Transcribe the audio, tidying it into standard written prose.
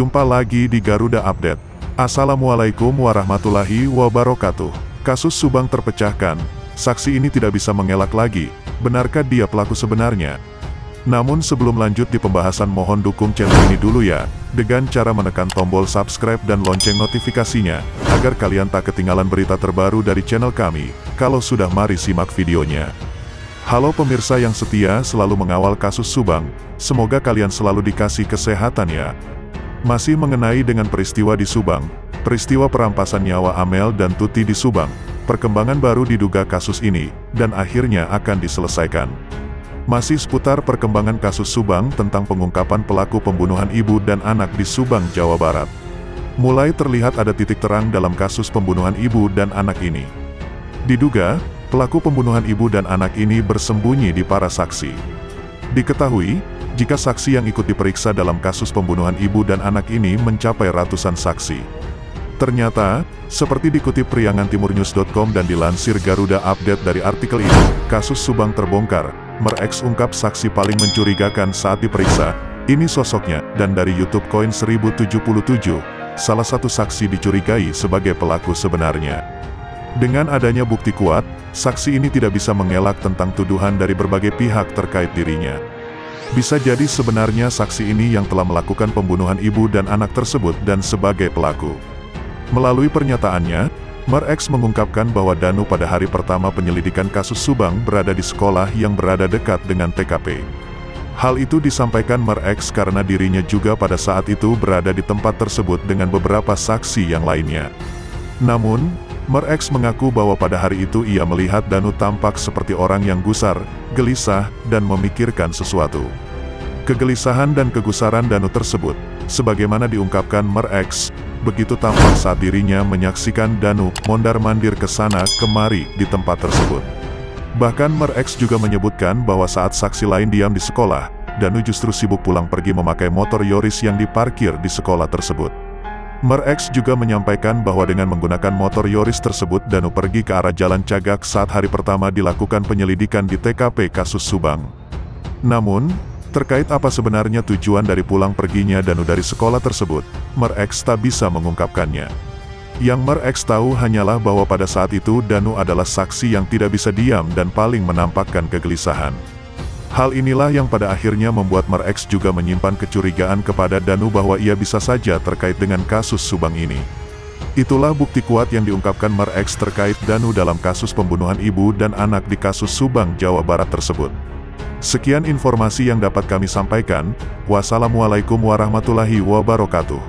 Jumpa lagi di Garuda Update. Assalamualaikum warahmatullahi wabarakatuh. Kasus Subang terpecahkan, saksi ini tidak bisa mengelak lagi. Benarkah dia pelaku sebenarnya? Namun sebelum lanjut di pembahasan, mohon dukung channel ini dulu ya, dengan cara menekan tombol subscribe dan lonceng notifikasinya, agar kalian tak ketinggalan berita terbaru dari channel kami. Kalau sudah, mari simak videonya. Halo pemirsa yang setia selalu mengawal kasus Subang, semoga kalian selalu dikasih kesehatan ya. Masih mengenai dengan peristiwa di Subang, peristiwa perampasan nyawa Amel dan Tuti di Subang, perkembangan baru diduga kasus ini, dan akhirnya akan diselesaikan. Masih seputar perkembangan kasus Subang tentang pengungkapan pelaku pembunuhan ibu dan anak di Subang, Jawa Barat. Mulai terlihat ada titik terang dalam kasus pembunuhan ibu dan anak ini. Diduga, pelaku pembunuhan ibu dan anak ini bersembunyi di para saksi. Diketahui, jika saksi yang ikut diperiksa dalam kasus pembunuhan ibu dan anak ini mencapai ratusan saksi. Ternyata, seperti dikutip priangantimurnews.com dan dilansir Garuda Update dari artikel ini, kasus Subang terbongkar, Mer-X ungkap saksi paling mencurigakan saat diperiksa, ini sosoknya, dan dari YouTube Koin 1077, salah satu saksi dicurigai sebagai pelaku sebenarnya. Dengan adanya bukti kuat, saksi ini tidak bisa mengelak tentang tuduhan dari berbagai pihak terkait dirinya. Bisa jadi sebenarnya saksi ini yang telah melakukan pembunuhan ibu dan anak tersebut dan sebagai pelaku. Melalui pernyataannya, Mer-X mengungkapkan bahwa Danu pada hari pertama penyelidikan kasus Subang berada di sekolah yang berada dekat dengan TKP. Hal itu disampaikan Mer-X karena dirinya juga pada saat itu berada di tempat tersebut dengan beberapa saksi yang lainnya. Namun, Mer-X mengaku bahwa pada hari itu ia melihat Danu tampak seperti orang yang gusar, gelisah, dan memikirkan sesuatu. Kegelisahan dan kegusaran Danu tersebut, sebagaimana diungkapkan Mer-X, begitu tampak saat dirinya menyaksikan Danu mondar-mandir ke sana kemari di tempat tersebut. Bahkan Mer-X juga menyebutkan bahwa saat saksi lain diam di sekolah, Danu justru sibuk pulang pergi memakai motor Yoris yang diparkir di sekolah tersebut. Mer-X juga menyampaikan bahwa dengan menggunakan motor Yoris tersebut, Danu pergi ke arah Jalan Cagak saat hari pertama dilakukan penyelidikan di TKP kasus Subang. Namun, terkait apa sebenarnya tujuan dari pulang perginya Danu dari sekolah tersebut, Mer-X tak bisa mengungkapkannya. Yang Mer-X tahu hanyalah bahwa pada saat itu Danu adalah saksi yang tidak bisa diam dan paling menampakkan kegelisahan. Hal inilah yang pada akhirnya membuat Mer-X juga menyimpan kecurigaan kepada Danu bahwa ia bisa saja terkait dengan kasus Subang ini. Itulah bukti kuat yang diungkapkan Mer-X terkait Danu dalam kasus pembunuhan ibu dan anak di kasus Subang, Jawa Barat tersebut. Sekian informasi yang dapat kami sampaikan. Wassalamualaikum warahmatullahi wabarakatuh.